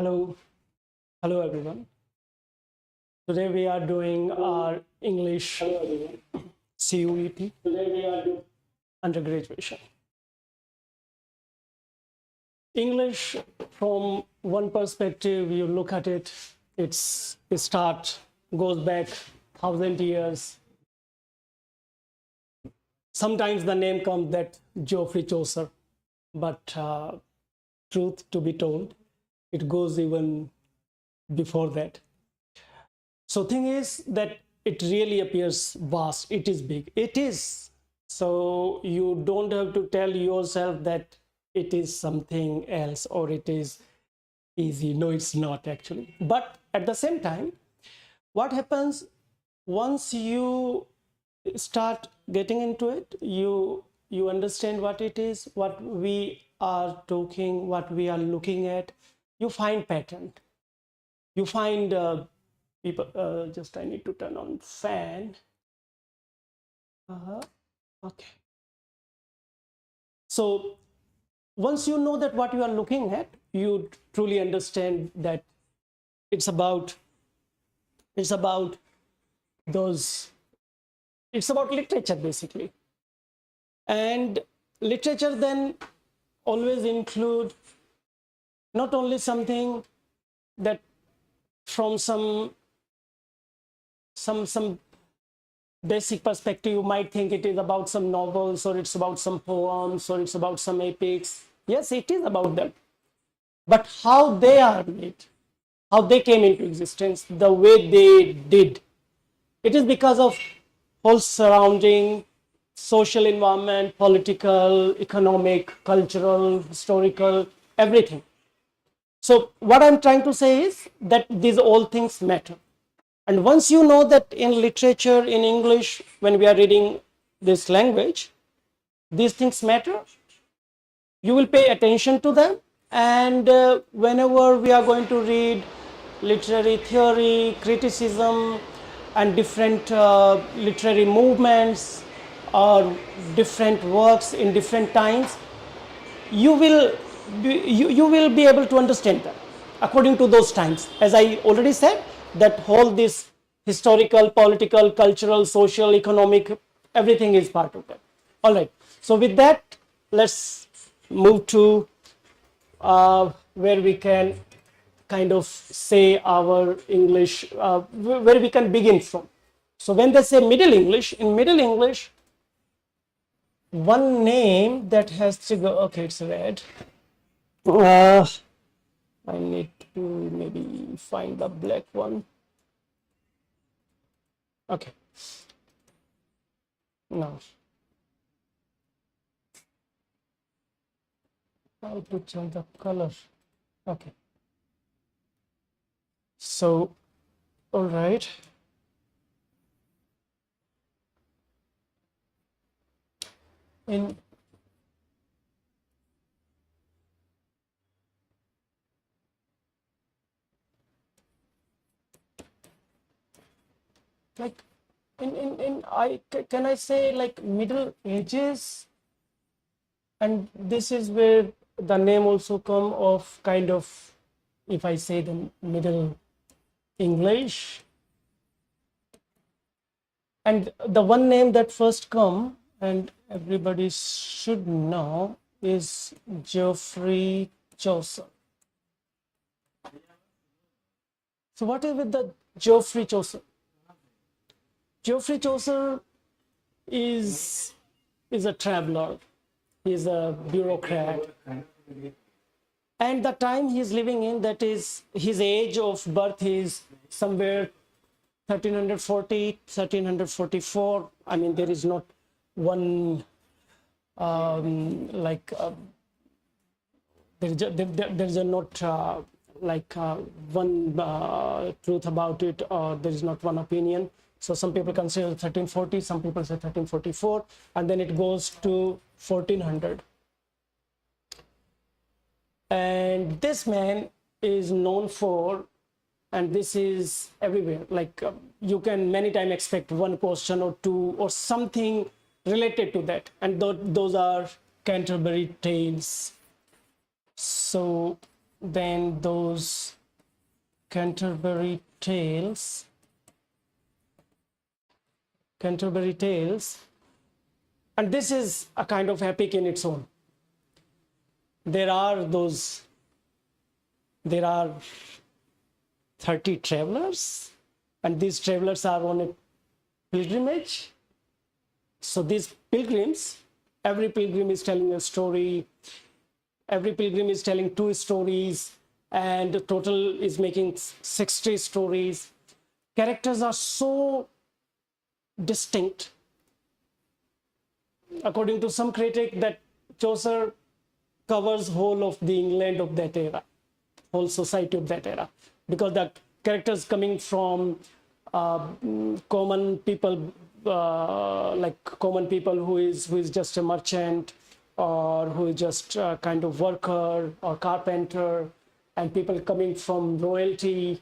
Hello, hello everyone. Today we are doing our English CUET undergraduation. English, from one perspective, you look at it, it start goes back 1,000 years. Sometimes the name comes that Geoffrey Chaucer, but truth to be told, it goes even before that. So thing is that it really appears vast. It is big. It is. So you don't have to tell yourself that it is something else or it is easy. No, it's not actually. But at the same time, what happens once you start getting into it, you understand what it is, what we are talking, what we are looking at. You find pattern. You find people. Just I need to turn on fan. Okay. So once you know that what you are looking at, you truly understand that it's about those. It's about literature basically, and literature then always include not only something that from some basic perspective you might think it is about some novels or it's about some poems or it's about some epics. Yes, it is about them, but how they are made, how they came into existence, the way they did, it is because of whole surrounding social environment, political, economic, cultural, historical, everything. So what I'm trying to say is that these all things matter. And once you know that in literature, in English, when we are reading this language, these things matter, you will pay attention to them. And whenever we are going to read literary theory, criticism, and different literary movements or different works in different times, you will be able to understand them according to those times. As I already said, that whole this historical, political, cultural, social, economic, everything is part of that. All right. So with that, let's move to where we can kind of say our English, where we can begin from. So when they say Middle English, in Middle English, one name that has to go, okay, it's red. I need to maybe find the black one. Okay. Now, how to change the color? Okay. So, all right. In like in I can I say like Middle Ages, and this is where the name also come of kind of, if I say the Middle English, and the one name that first come and everybody should know is Geoffrey Chaucer. So what is with the Geoffrey Chaucer? Geoffrey Chaucer is a traveler. He's a bureaucrat. And the time he's living in, that is his age of birth is somewhere 1340, 1344. I mean, there is not one there's a not one truth about it, or there is not one opinion. So some people consider 1340, some people say 1344, and then it goes to 1400. And this man is known for, and this is everywhere, like you can many times expect one question or two or something related to that, and those are Canterbury Tales. So then those Canterbury Tales, and this is a kind of epic in its own. There are 30 travelers, and these travelers are on a pilgrimage. So these pilgrims, every pilgrim is telling a story, every pilgrim is telling 2 stories, and the total is making 60 stories. Characters are so distinct. According to some critic, that Chaucer covers whole of the England of that era, whole society of that era, because the characters coming from common people, like common people who is just a merchant, or who is just a kind of worker or carpenter, and people coming from royalty,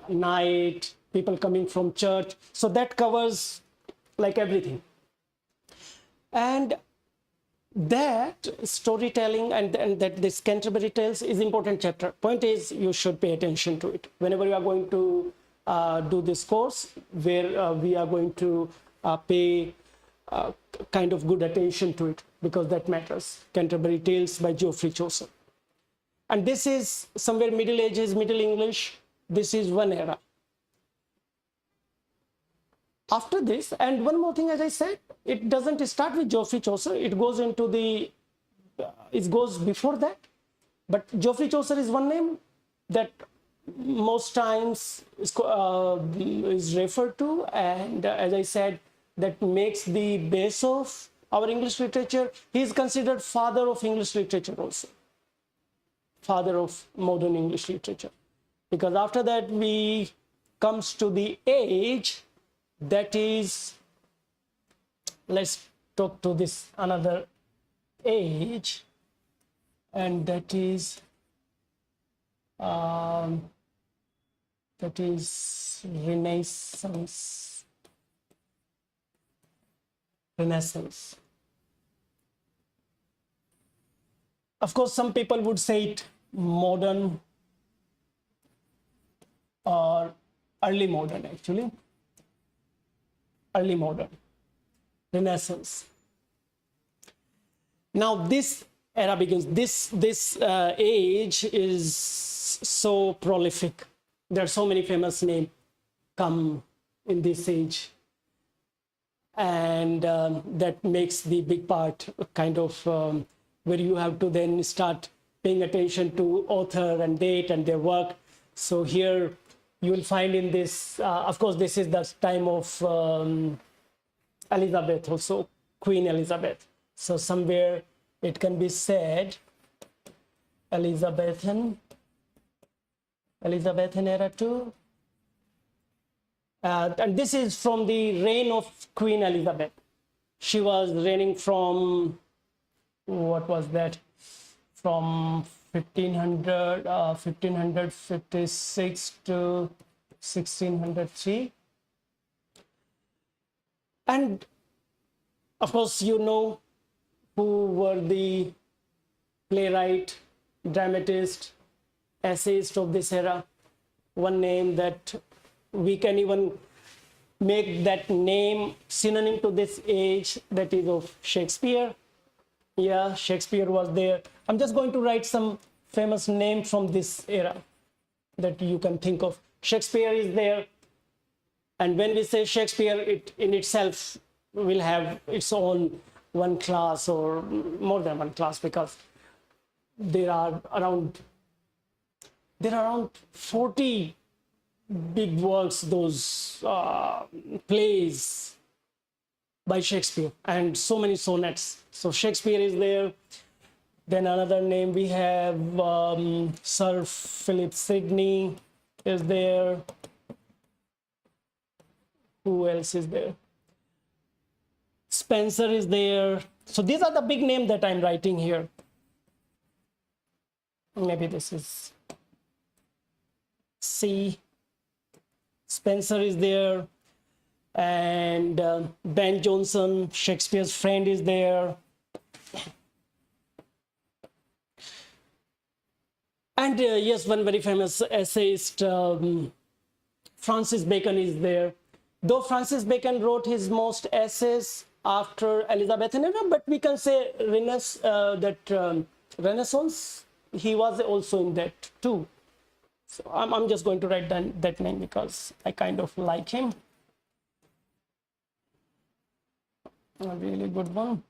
knight, people coming from church. So that covers like everything. And that storytelling and that this Canterbury Tales is important chapter. Point is, you should pay attention to it whenever you are going to do this course, where we are going to pay kind of good attention to it, because that matters. Canterbury Tales by Geoffrey Chaucer. And this is somewhere Middle Ages, Middle English. This is one era. After this, and one more thing, as I said, it doesn't start with Geoffrey Chaucer. It goes into the, it goes before that. But Geoffrey Chaucer is one name that most times is referred to, and as I said, that makes the base of our English literature. He is considered father of English literature also, father of modern English literature, because after that we comes to the age that is, let's talk to this another age, and that is Renaissance. Of course, some people would say it modern or early modern, actually. Early modern, Renaissance. Now this era begins. This age is so prolific. There are so many famous names come in this age, and that makes the big part kind of where you have to then start paying attention to author and date and their work. So here you will find in this, of course, this is the time of Elizabeth, also Queen Elizabeth. So somewhere it can be said Elizabethan era too. And this is from the reign of Queen Elizabeth. She was reigning from, what was that? From 1556 to 1603. And of course, you know who were the playwright, dramatist, essayist of this era. One name that we can even make that name synonym to this age, that is of Shakespeare. Yeah, Shakespeare was there. I'm just going to write some famous name from this era that you can think of. Shakespeare is there. And when we say Shakespeare, it in itself will have its own one class or more than one class, because there are around 40 big works, those plays by Shakespeare, and so many sonnets. So Shakespeare is there. Then another name we have Sir Philip Sidney is there. Who else is there? Spencer is there. So these are the big names that I'm writing here. Maybe this is C. Spencer is there. And Ben Jonson, Shakespeare's friend, is there. And yes, one very famous essayist, Francis Bacon, is there. Though Francis Bacon wrote his most essays after Elizabethan era, but we can say Renaissance, he was also in that too. So I'm just going to write down that name because I kind of like him. A really good one.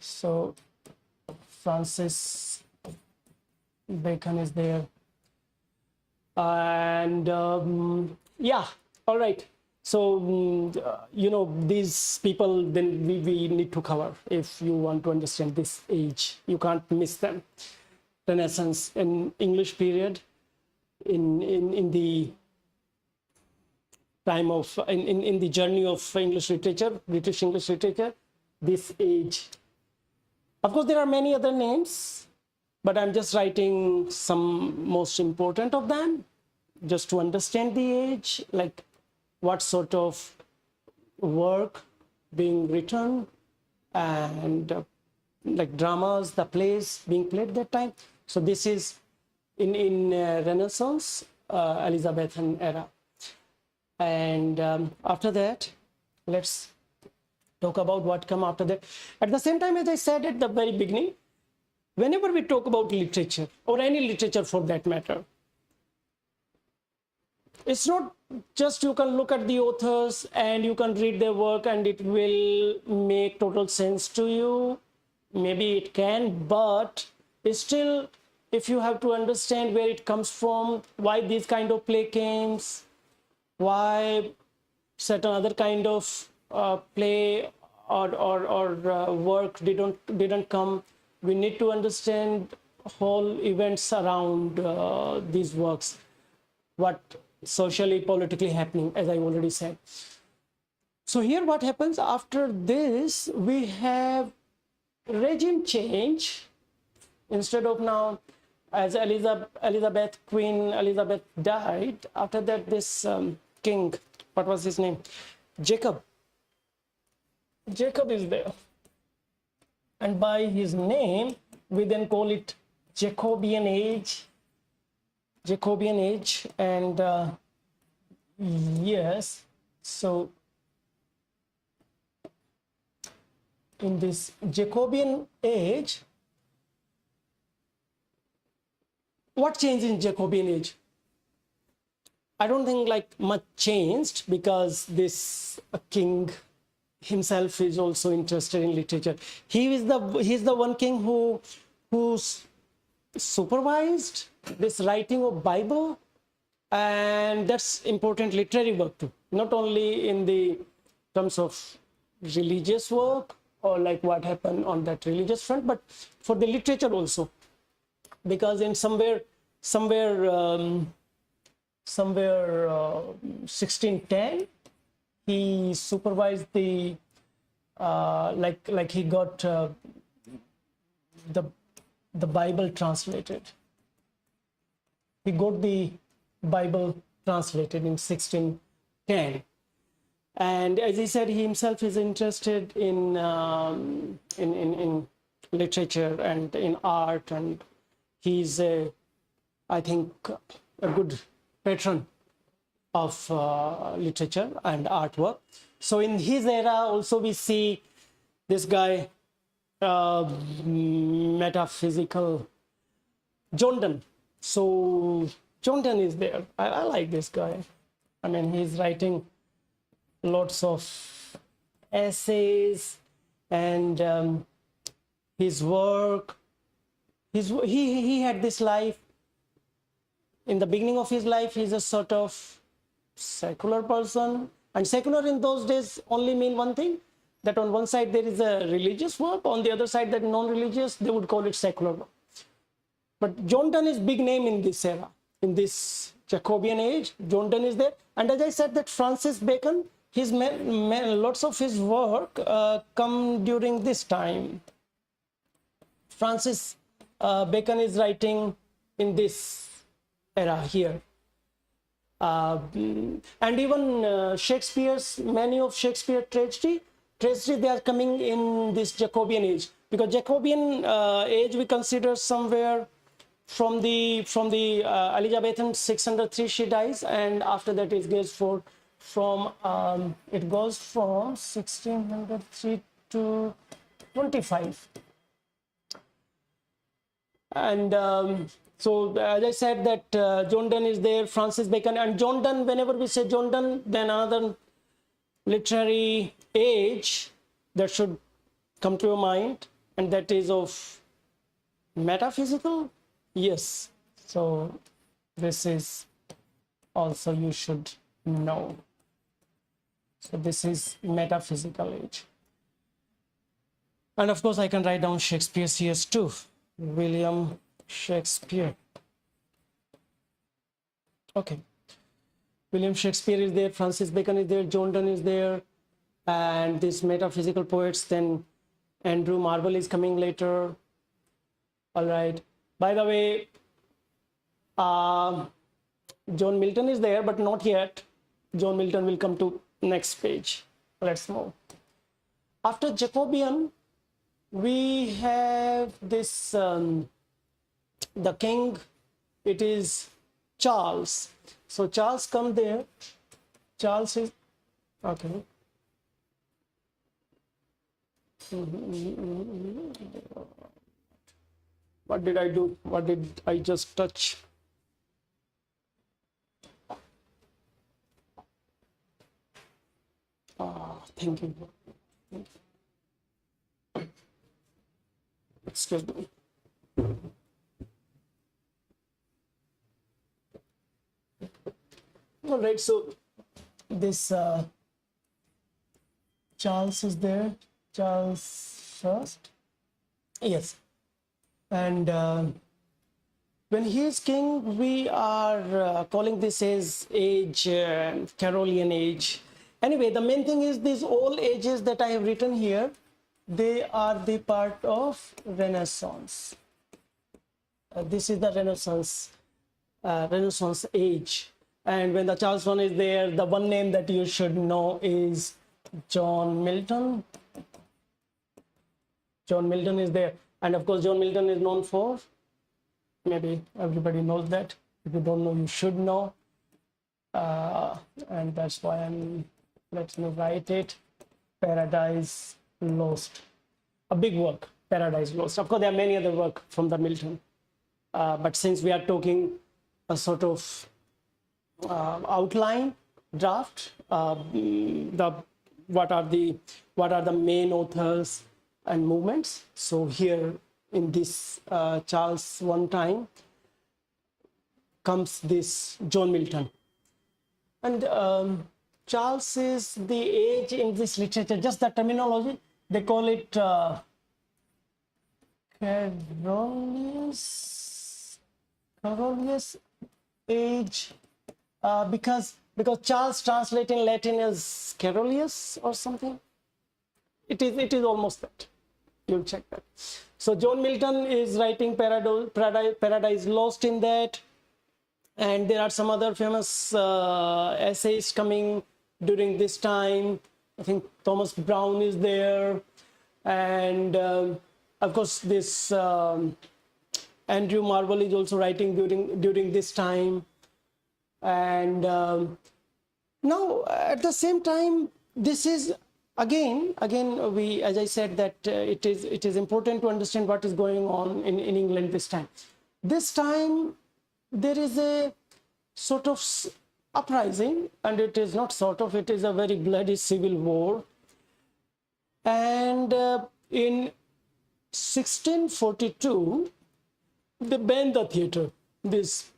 So Francis Bacon is there. And yeah, all right. So these people, then we need to cover if you want to understand this age. You can't miss them. Renaissance and English period in the time of in the journey of English literature, British English literature, this age. Of course, there are many other names, but I'm just writing some most important of them just to understand the age, like what sort of work being written and like dramas, the plays being played that time. So this is in Renaissance, Elizabethan era. And after that, let's talk about what come after that. At the same time, as I said at the very beginning, whenever we talk about literature or any literature for that matter, it's not just you can look at the authors and you can read their work and it will make total sense to you. Maybe it can, but it's still, if you have to understand where it comes from, why this kind of play came, why certain other kind of play or work didn't come, we need to understand whole events around these works, what socially, politically happening, as I already said. So here what happens after this, we have regime change. Instead of now, as Queen Elizabeth died, after that this king, what was his name? Jacob is there. And by his name, we then call it Jacobean age. And yes, so in this Jacobean age, what changed in Jacobean age? I don't think like much changed, because this king himself is also interested in literature. He's the one king who supervised this writing of Bible, and that's important literary work too, not only in the terms of religious work or like what happened on that religious front, but for the literature also, because in somewhere 1610 he supervised the like he got the Bible translated. He got the Bible translated in 1610, and as he said, he himself is interested in literature and in art, and he's I think a good patron of literature and artwork. So in his era also we see this guy, metaphysical John Donne. So John Donne is there. I like this guy. I mean, he's writing lots of essays, and his work, he had this life. In the beginning of his life, he's a sort of secular person, and secular in those days only mean one thing, that on one side there is a religious work, on the other side that non-religious, they would call it secular work. But John Donne is big name in this era, in this Jacobean age. John Donne is there, and as I said, that Francis Bacon, his lots of his work come during this time. Francis Bacon is writing in this era here, and even many of Shakespeare tragedy tragedy, they are coming in this Jacobean age, because Jacobean age we consider somewhere from the Elizabethan 603 she dies, and after that it goes from 1603 to 25. And so as I said that John Donne is there, Francis Bacon. And John Donne, whenever we say John Donne, then another literary age that should come to your mind, and that is of metaphysical. Yes, so this is also you should know. So this is metaphysical age. And of course I can write down Shakespeare's years too. William Shakespeare. Okay, William Shakespeare is there, Francis Bacon is there, John Donne is there, and these metaphysical poets. Then Andrew Marvell is coming later. All right, by the way, John Milton is there, but not yet. John Milton will come to next page. Let's move. After Jacobean, we have this the king. It is Charles. So Charles come there. Charles is okay. What did I do? What did I just touch? Thank you. Excuse me. All right, so this Charles is there. Charles first. Yes. And when he is king, we are calling this as age, Carolean age. Anyway, the main thing is these all ages that I have written here, they are the part of Renaissance. This is the Renaissance age. And when the Charles one is there, the one name that you should know is John Milton. John Milton is there. And of course, John Milton is known for, maybe everybody knows that. If you don't know, you should know. And that's why let me write it. Paradise Lost. A big work, Paradise Lost. Of course, there are many other work from the Milton. But since we are talking a sort of outline draft, what are the main authors and movements. So here in this Charles one time comes this John Milton. And Charles is the age in this literature, just the terminology, they call it Carolius age, because Charles translated in Latin as Carolius or something. It is almost that. You'll check that. So John Milton is writing Paradise Lost in that, and there are some other famous essays coming during this time. I think Thomas Brown is there, and of course this Andrew Marvell is also writing during this time. And now at the same time, this is again we, as I said, that it is important to understand what is going on in England this time. This time there is a sort of uprising, and it is not sort of, it is a very bloody civil war. And in 1642 they banned the theatre. These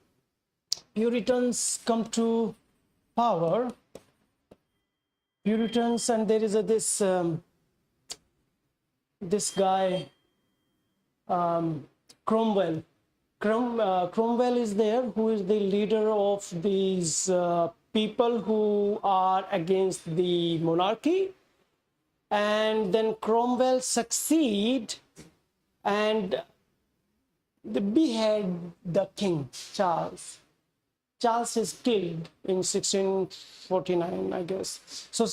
Puritans come to power. Puritans, and there is this guy Cromwell. Cromwell is there, who is the leader of these people who are against the monarchy. And then Cromwell succeed, and they behead the king Charles. Charles is killed in 1649, I guess. So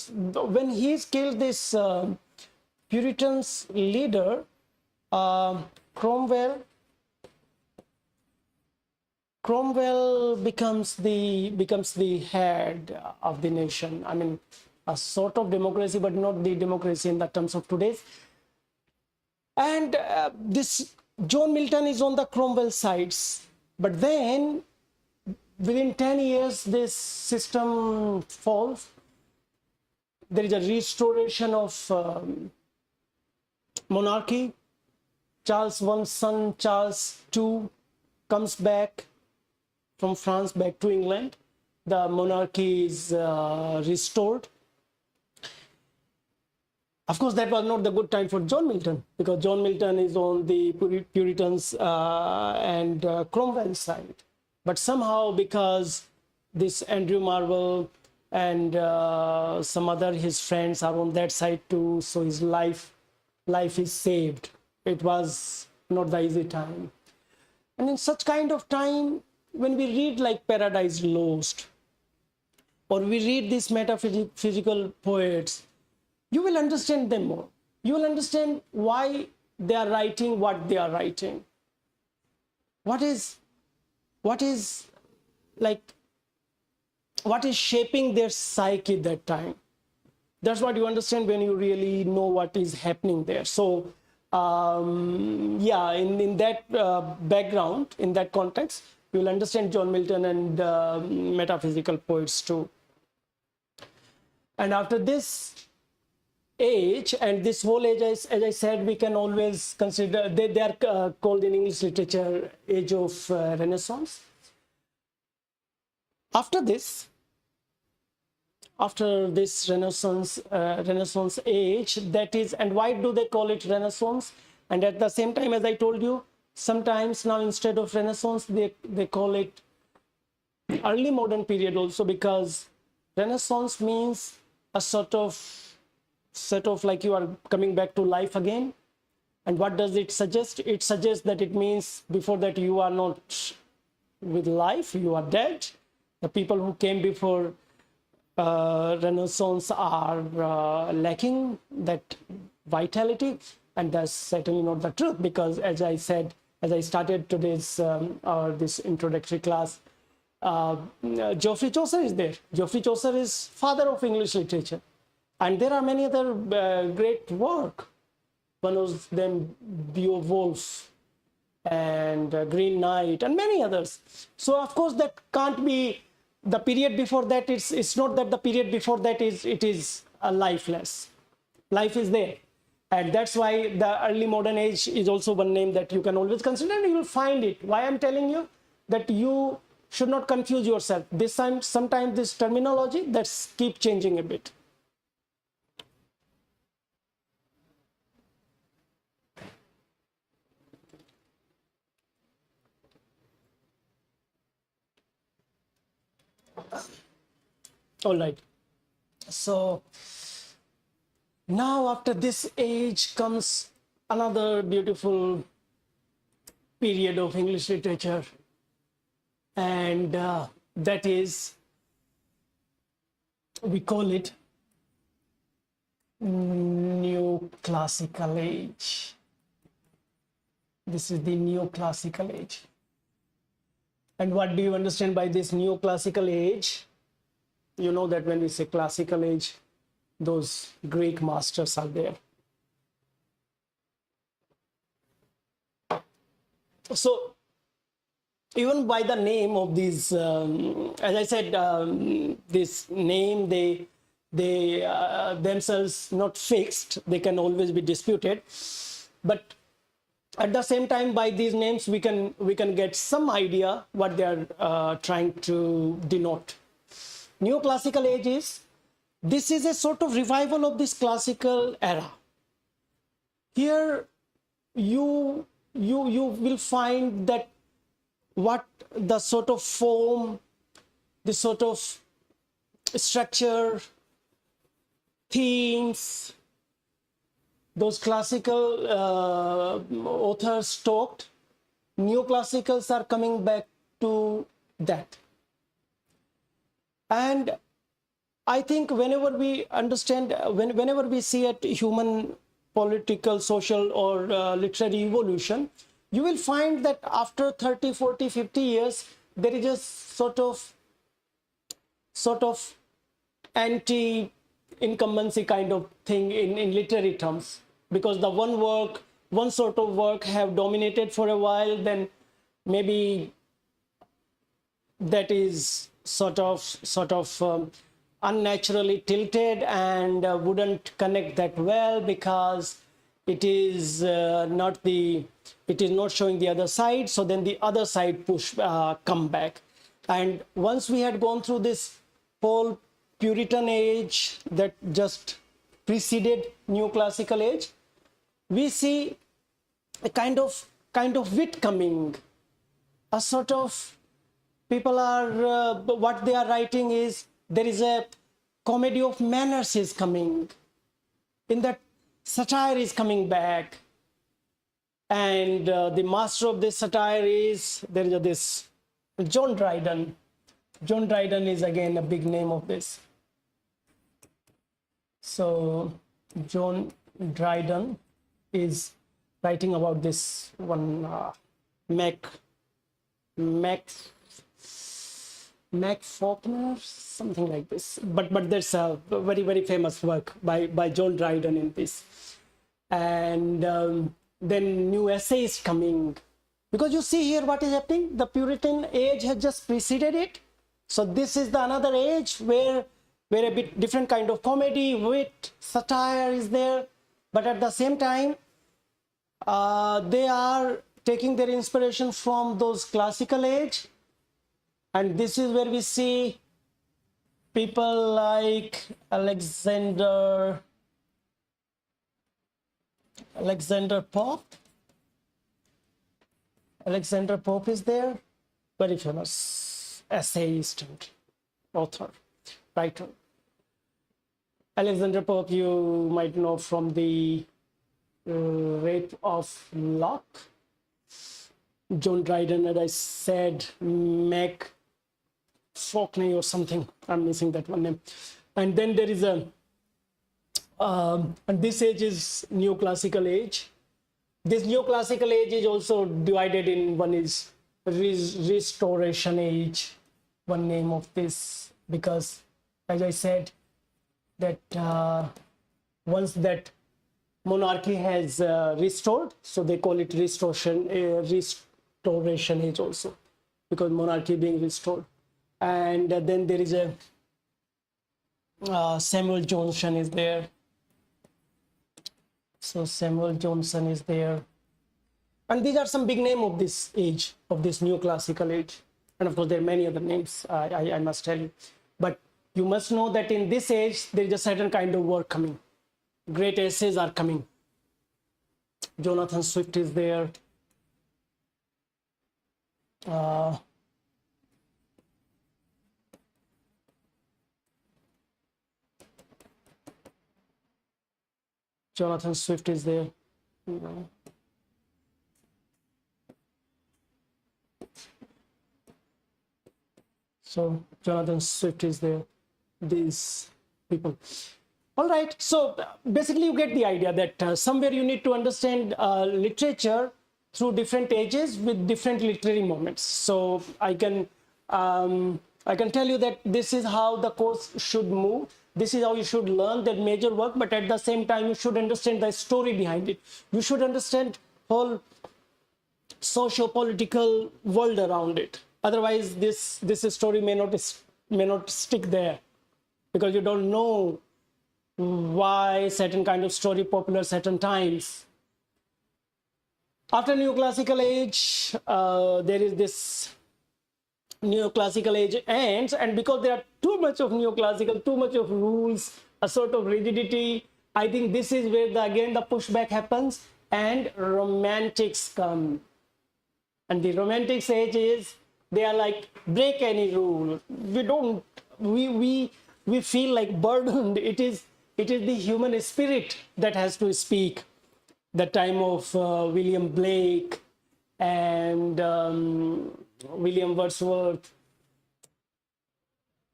when he is killed, this Puritans leader, uh, Cromwell, becomes the head of the nation. I mean, a sort of democracy, but not the democracy in the terms of today's. And this John Milton is on the Cromwell sides. But then, within 10 years, this system falls. There is a restoration of monarchy. Charles I's son, Charles II, comes back from France back to England. The monarchy is restored. Of course, that was not the good time for John Milton, because John Milton is on the Puritans and Cromwell side. But somehow, because this Andrew Marvell and some other his friends are on that side too, so his life is saved. It was not the easy time. And in such kind of time, when we read like Paradise Lost, or we read these metaphysical poets, you will understand them more. You will understand why they are writing what they are writing. What is shaping their psyche that time. That's what you understand when you really know what is happening there. So yeah, in that background, in that context, you will understand John Milton and metaphysical poets too. And after this age, and this whole age, as I said, we can always consider, they are called in English literature age of Renaissance. After this Renaissance age, that is, and why do they call it Renaissance? And at the same time, as I told you, sometimes now instead of Renaissance, they call it early modern period also, because Renaissance means a sort of like you are coming back to life again. And what does it suggest? It suggests that it means before that you are not with life, you are dead. The people who came before Renaissance are lacking that vitality, and that's certainly not the truth, because as I said, as I started today's this introductory class, Geoffrey Chaucer is there. Geoffrey Chaucer is father of English literature, and there are many other great work. One of them, Beowulf and Green Knight, and many others. So of course that can't be the period before that. It's not that the period before that is lifeless. Life is there, and that's why the early modern age is also one name that you can always consider, and you will find it. Why I'm telling you that you should not confuse yourself. This time, sometimes this terminology that's keep changing a bit. All right. So now after this age comes another beautiful period of English literature, and that is, we call it New Classical Age. This is the New Classical Age. And what do you understand by this New Classical Age? You know that when we say classical age, those Greek masters are there. So even by the name of these, as I said, this name, they themselves not fixed. They can always be disputed. But at the same time, by these names, we can get some idea what they are trying to denote. Neoclassical age is, this is a sort of revival of this classical era. Here you will find that what the sort of form, the sort of structure, themes, those classical authors talked, neoclassicals are coming back to that. And I think whenever we understand, whenever we see a human political, social, or literary evolution, you will find that after 30, 40, 50 years, there is a sort of anti-incumbency kind of thing in literary terms, because the one sort of work have dominated for a while, then maybe that is sort of unnaturally tilted and wouldn't connect that well, because it is it is not showing the other side. So then the other side come back. And once we had gone through this whole Puritan age that just preceded neoclassical age, we see a kind of wit coming, a sort of people are what they are writing is, there is a comedy of manners is coming, in that satire is coming back. And the master of this satire is, there is this John Dryden. John Dryden is again a big name of this. So John Dryden is writing about this one Mac Faulkner, something like this. But there's a very, very famous work by John Dryden in this. And then new essays coming. Because you see here what is happening. The Puritan age has just preceded it. So this is the another age where a bit different kind of comedy, wit, satire is there. But at the same time, they are taking their inspiration from those classical age. And this is where we see people like Alexander Pope. Alexander Pope is there, very famous essayist and author, writer. Alexander Pope, you might know from the Rape of Locke. John Dryden, as I said, Mac Faulkner or something. I'm missing that one name. And then there is and this age is neoclassical age. This neoclassical age is also divided in, one is restoration age, one name of this, because as I said that once that monarchy has restored, so they call it restoration age also, because monarchy being restored. And then there is a Samuel Johnson is there. So Samuel Johnson is there. And these are some big name of this age, of this neoclassical age. And of course, there are many other names, I must tell you. But you must know that in this age, there is a certain kind of work coming. Great essays are coming. Jonathan Swift is there. Jonathan Swift is there. So Jonathan Swift is there. These people. All right. So basically, you get the idea that somewhere you need to understand literature through different ages with different literary moments. So I can tell you that this is how the course should move. This is how you should learn that major work, but at the same time, you should understand the story behind it. You should understand whole socio-political world around it. Otherwise, this story may not stick there, because you don't know why certain kind of story popular certain times. After neoclassical age, there is this neoclassical age ends, and because there are too much of neoclassical, too much of rules, a sort of rigidity, I think this is where again the pushback happens and romantics come. And the romantics age is, they are like, break any rule. We feel like burdened. It is the human spirit that has to speak. The time of William Blake and William Wordsworth.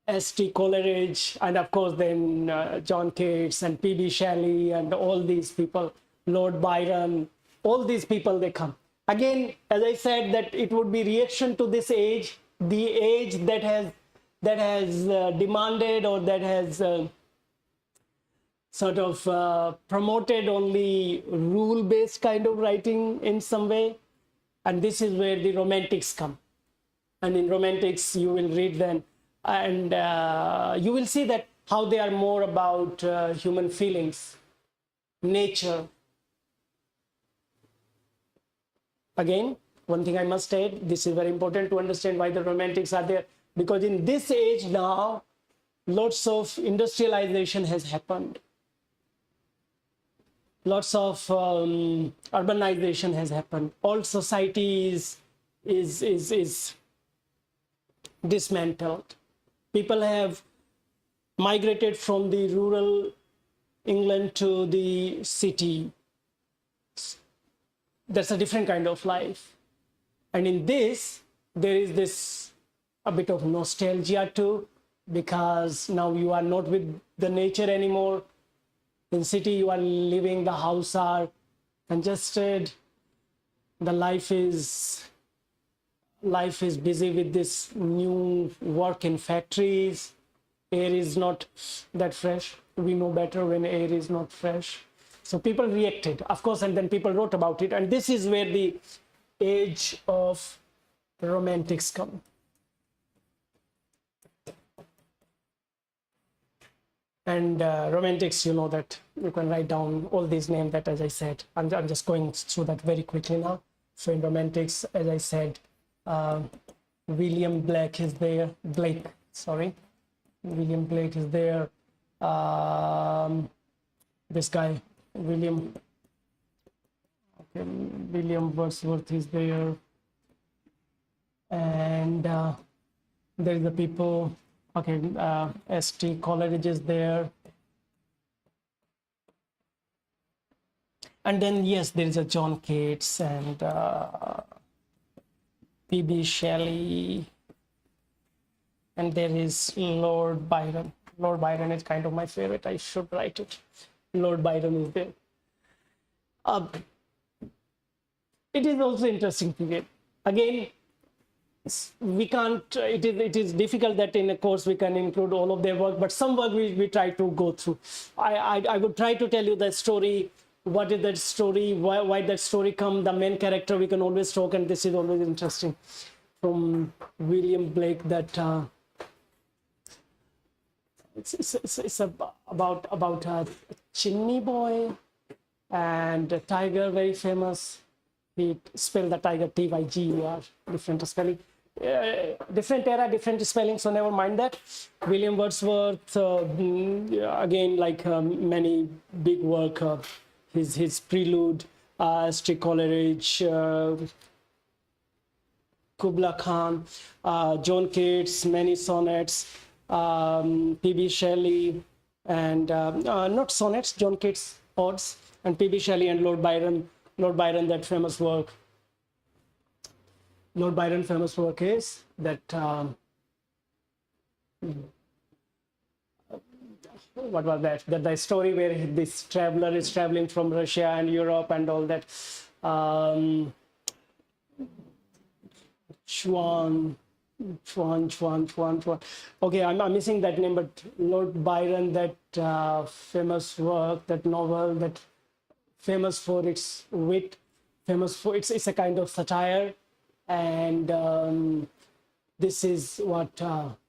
S.T. Coleridge, and of course then John Keats and P.B. Shelley and all these people, Lord Byron, all these people, they come. Again, as I said, that it would be reaction to this age, the age that has demanded, or that has sort of promoted only rule-based kind of writing in some way. And this is where the romantics come. And in romantics, you will read them, and you will see that how they are more about human feelings, nature. Again, one thing I must state, this is very important to understand why the romantics are there, because in this age now, lots of industrialization has happened. Lots of urbanization has happened. All society is dismantled. People have migrated from the rural England to the city. That's a different kind of life. And in this, there is this a bit of nostalgia too, because now you are not with the nature anymore. In city, you are living, the house are congested. The life is busy with this new work in factories. Air is not that fresh. We know better when air is not fresh. So people reacted, of course, and then people wrote about it. And this is where the age of romantics come. And romantics, you know that you can write down all these names that, as I said, I'm just going through that very quickly now. So in romantics, as I said, William Blake is there. William Blake is there. This guy, William Wordsworth is there. And there is the people. Okay, S.T. Coleridge is there. And then, yes, there is a John Keats and P.B. Shelley. And there is Lord Byron. Lord Byron is kind of my favorite. I should write it. Lord Byron is there. It is also interesting period. Again, we can't, it is difficult that in a course we can include all of their work, but some work we try to go through. I would try to tell you the story, what is that story, why that story come, the main character we can always talk, and this is always interesting. From William Blake, that it's about a chimney boy and a tiger, very famous. He spelled the tiger Tyger, different spelling. Different era, different spelling, so never mind that. William Wordsworth, again, like many big work, his Prelude, S.T. Coleridge, Kubla Khan, John Keats, many sonnets, P.B. Shelley, and not sonnets, John Keats odes, and P.B. Shelley and Lord Byron, that famous work. Lord Byron famous work is that what was that? That the story where this traveler is traveling from Russia and Europe and all that. Chuan. Okay, I'm missing that name, but Lord Byron, that famous work, that novel, that famous for its wit, famous for it's a kind of satire. And this is what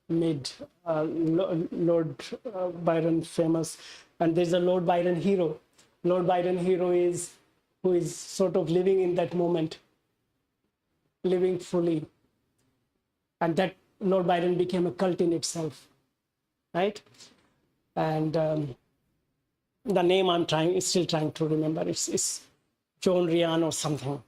made Lord Byron famous. And there's a Lord Byron hero. Lord Byron hero is who is sort of living in that moment, living fully. And that Lord Byron became a cult in itself, right? And the name I'm still trying to remember. It's John Ryan or something.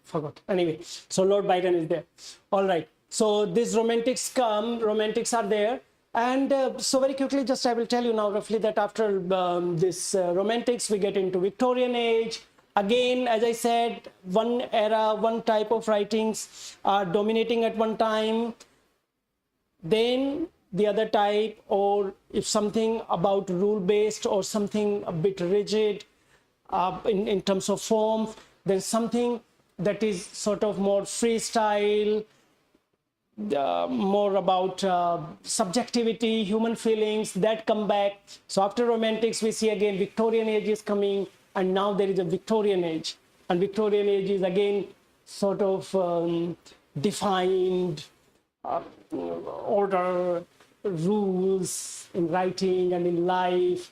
Forgot. Anyway, so Lord Byron is there. All right. So these romantics are there. And so very quickly, just I will tell you now roughly that after this romantics, we get into Victorian age. Again, as I said, one era, one type of writings are dominating at one time. Then the other type, or if something about rule based or something a bit rigid in terms of form, then something that is sort of more freestyle, more about subjectivity, human feelings that come back. So after romantics, we see again Victorian age is coming, and now there is a Victorian age, and Victorian age is again sort of defined order, rules in writing and in life.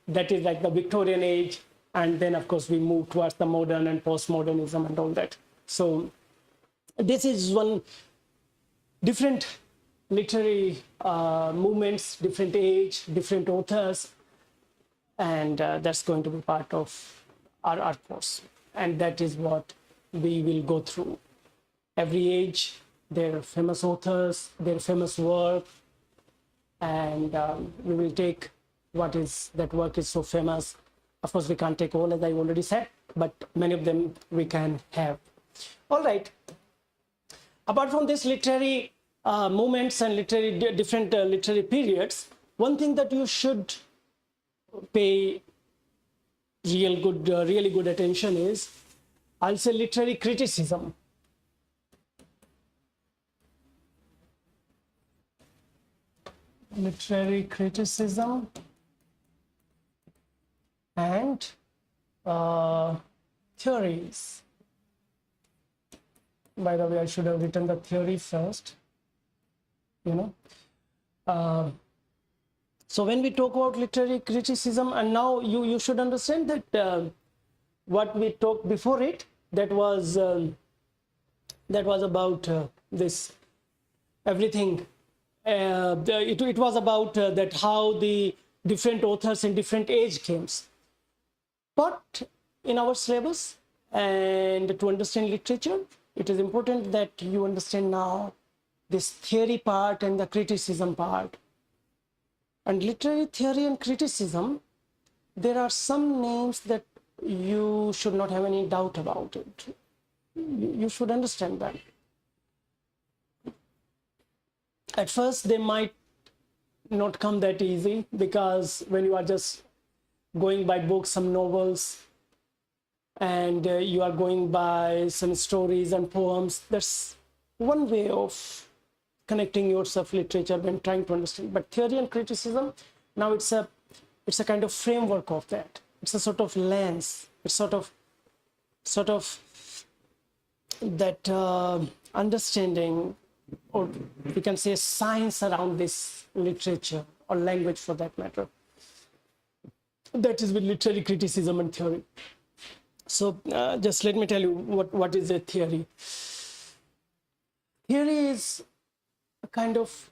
That is like the Victorian age, and then of course we move towards the modern and postmodernism and all that. So this is one different literary movements, different age, different authors, and that's going to be part of our course, and that is what we will go through. Every age, their famous authors, their famous work, and we will take what is that work is so famous. Of course, we can't take all, as I already said, but many of them we can have. All right. Apart from this literary movements and different literary periods, one thing that you should pay really good attention is, I'll say, literary criticism. Literary criticism and theories. By the way, I should have written the theory first, so when we talk about literary criticism, and now you should understand that what we talked before it, that was about this everything. It was about that how the different authors in different age came. But in our syllabus, and to understand literature, it is important that you understand now this theory part and the criticism part. And literary theory and criticism, there are some names that you should not have any doubt about it. You should understand that. At first, they might not come that easy, because when you are just going by books, some novels, and you are going by some stories and poems, that's one way of connecting yourself literature when trying to understand. But theory and criticism, now it's a kind of framework of that. It's a sort of lens. It's sort of that understanding, or we can say science around this literature or language for that matter. That is with literary criticism and theory. So just let me tell you what is a theory. Theory is a kind of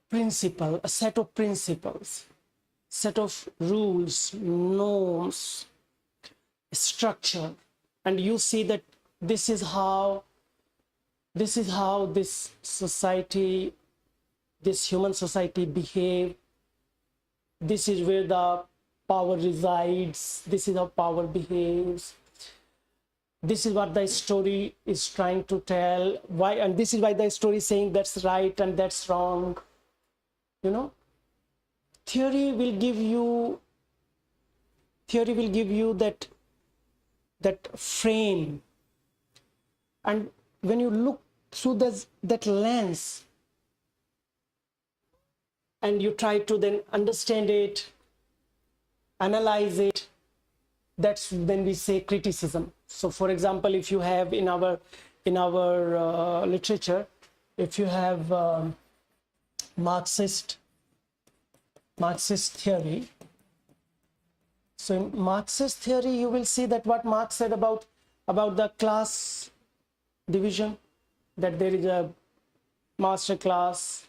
principle, a set of principles, set of rules, norms, structure, and you see that this is how this society, this human society behave. This is where the power resides. This is how power behaves. This is what the story is trying to tell. Why? And this is why the story is saying that's right and that's wrong. Theory will give you that frame. And when you look through that lens, and you try to then understand it, analyze it, that's when we say criticism. So for example, if you have in our literature, if you have Marxist theory, so in Marxist theory you will see that what Marx said about the class division, that there is a master class,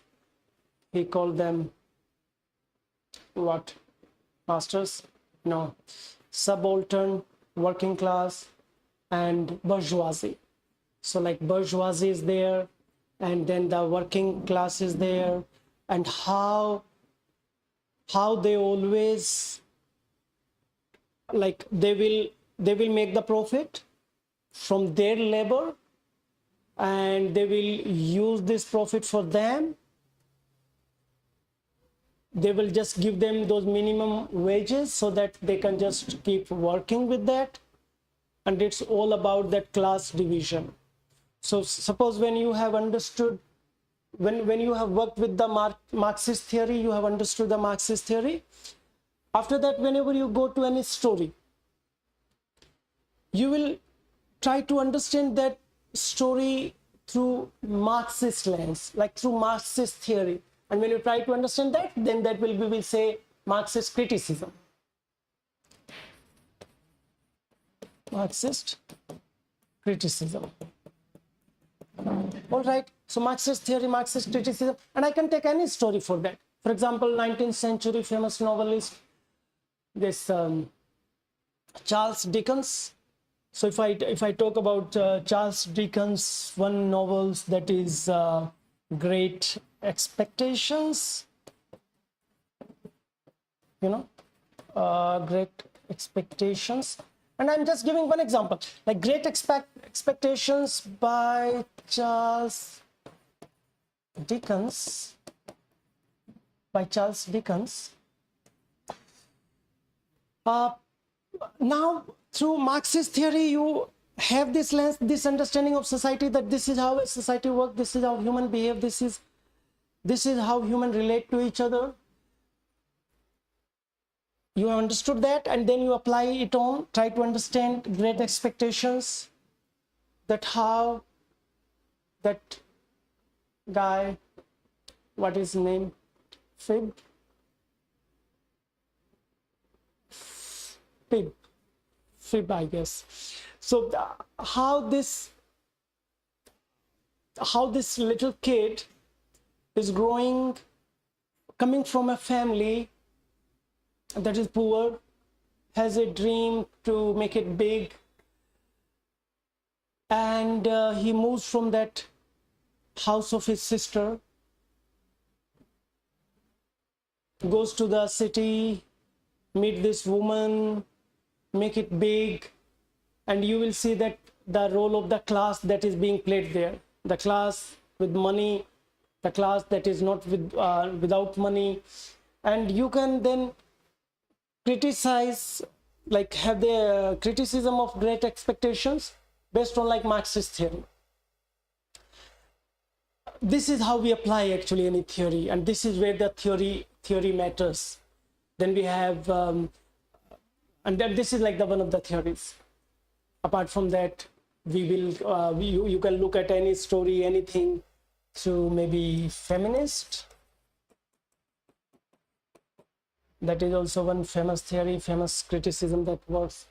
he called them what? Masters? No. Subaltern, working class, and bourgeoisie. So like bourgeoisie is there, and then the working class is there, and how they always, like, they will make the profit from their labor, and they will use this profit for them. They will just give them those minimum wages so that they can just keep working with that. And it's all about that class division. So suppose when you have understood, when you have worked with the Marxist theory, you have understood the Marxist theory. After that, whenever you go to any story, you will try to understand that story through Marxist lens, like through Marxist theory. And when you try to understand that, then that will be, we will say, Marxist criticism. Marxist criticism. All right. So Marxist theory, Marxist criticism, and I can take any story for that. For example, 19th century famous novelist, this Charles Dickens. So if I talk about Charles Dickens, one novel that is Great Expectations, Great Expectations. And I'm just giving one example, like Great Expectations by Charles Dickens. Now, through Marxist theory, you have this lens, this understanding of society, that this is how a society works, this is how human behave, this is how human relate to each other. You have understood that, and then you apply it on, try to understand Great Expectations, that how that guy, what is his name, Fib, I guess. So how this little kid is growing, coming from a family that is poor, has a dream to make it big, and he moves from that house of his sister, goes to the city, meet this woman, make it big, and you will see that the role of the class that is being played there, the class with money, the class that is not without money. And you can then criticize, like have the criticism of Great Expectations based on like Marxist theory. This is how we apply actually any theory, and this is where the theory matters. Then we have and then this is like the one of the theories. Apart from that, we will you can look at any story, anything, through maybe feminist. That is also one famous theory, famous criticism that works.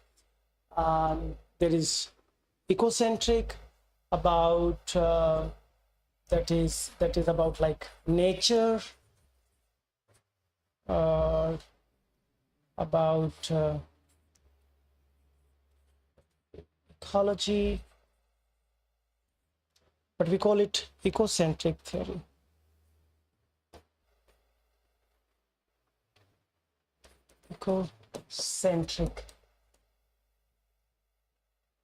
There is ecocentric, about that is about like nature, about ecology, but we call it ecocentric theory. Ecocentric.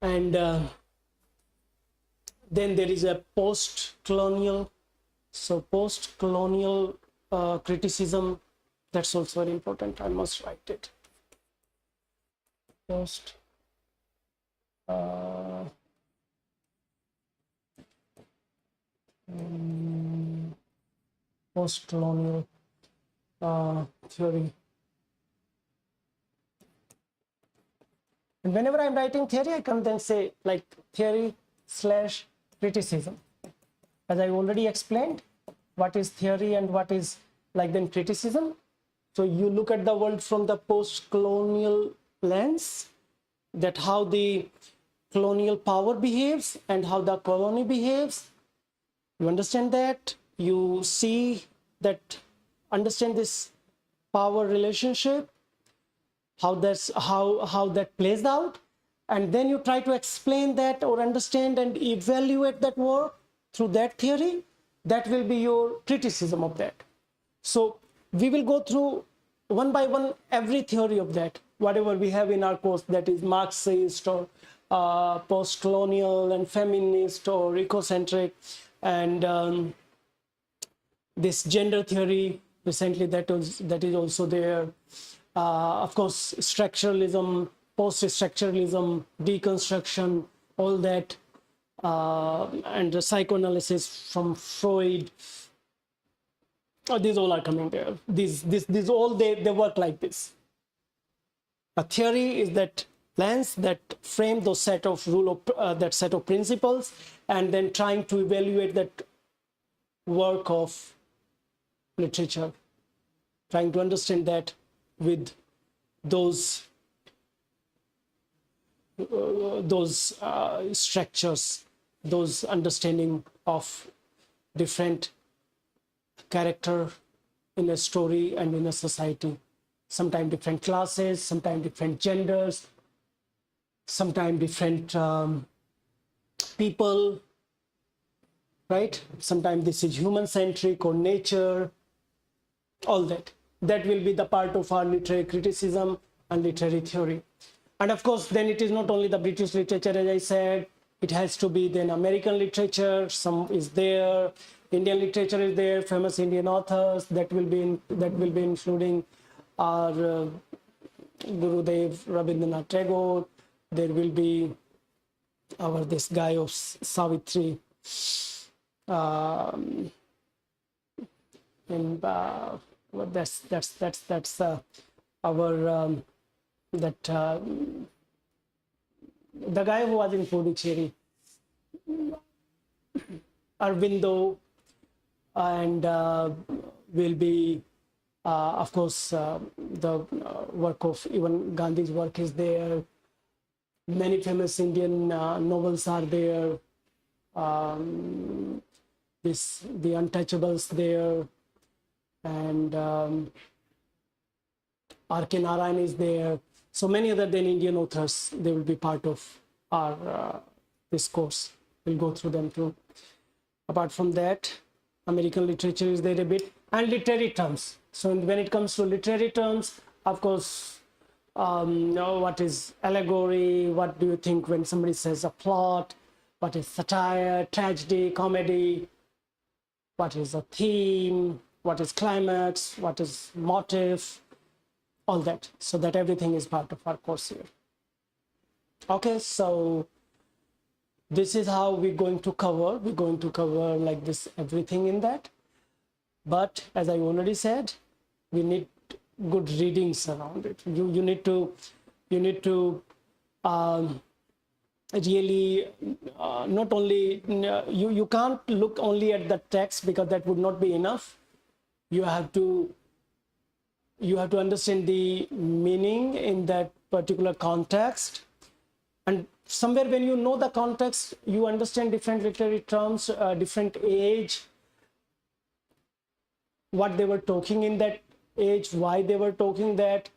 And then there is a post-colonial. So post-colonial criticism, that's also very important. I must write it. Post-colonial theory. And whenever I'm writing theory, I can then say like theory / criticism. As I already explained, what is theory and what is like then criticism. So you look at the world from the post-colonial lens, that how the colonial power behaves and how the colony behaves. You understand that, you see that, understand this power relationship, how that plays out, and then you try to explain that or understand and evaluate that work through that theory. That will be your criticism of that. So we will go through one by one every theory of that, whatever we have in our course, that is Marxist or post-colonial and feminist or ecocentric, and this gender theory recently that is also there. Of course, structuralism, post-structuralism, deconstruction, all that, and the psychoanalysis from Freud. These all are coming there. These all they work like this. A theory is that lens that frame those set of that set of principles, and then trying to evaluate that work of literature, trying to understand that with those structures, those understanding of different character in a story and in a society, sometimes different classes, sometimes different genders, sometimes different people, right? Sometimes this is human centric or nature, all that will be the part of our literary criticism and literary theory. And of course, then it is not only the British literature, as I said, it has to be then American literature, some is there, Indian literature is there, famous Indian authors that will be including our Gurudev Rabindranath Tagore. There will be our this guy of Savitri, and well, that's our that the guy who was in Puducherry, Arvindo, and will be of course the work of even Gandhi's work is there. Many famous Indian novels are there. The Untouchables there, and R.K. Narayan is there. So many other than Indian authors, they will be part of our this course. We'll go through them too. Apart from that, American literature is there a bit, and literary terms. So when it comes to literary terms, of course, what is allegory? What do you think when somebody says a plot? What is satire, tragedy, comedy? What is a theme? What is climax? What is motive? All that. So that everything is part of our course here. Okay, so this is how we're going to cover. We're going to cover like this, everything in that. But as I already said, we need good readings around it. You need to really not only you can't look only at the text, because that would not be enough. You have to understand the meaning in that particular context, and somewhere when you know the context, you understand different literary terms, different age, what they were talking in that age, why they were talking that,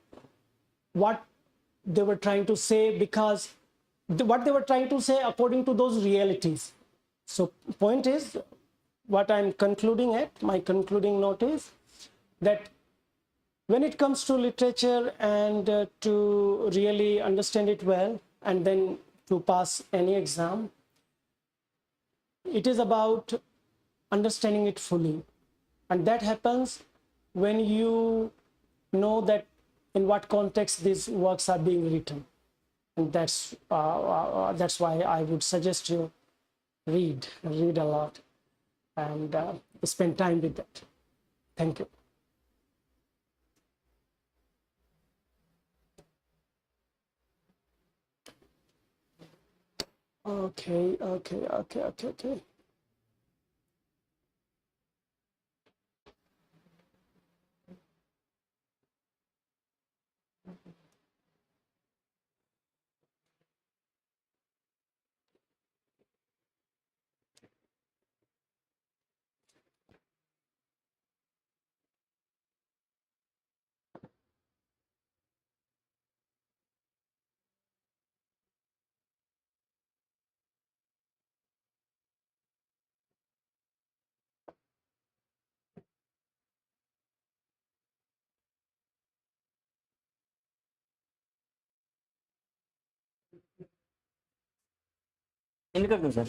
what they were trying to say, because what they were trying to say according to those realities. So point is, what I'm concluding at, my concluding note is that when it comes to literature and to really understand it well and then to pass any exam, it is about understanding it fully. And that happens when you know that in what context these works are being written. And that's why I would suggest you read a lot and spend time with that. Thank you. Okay. इनका क्यों sir?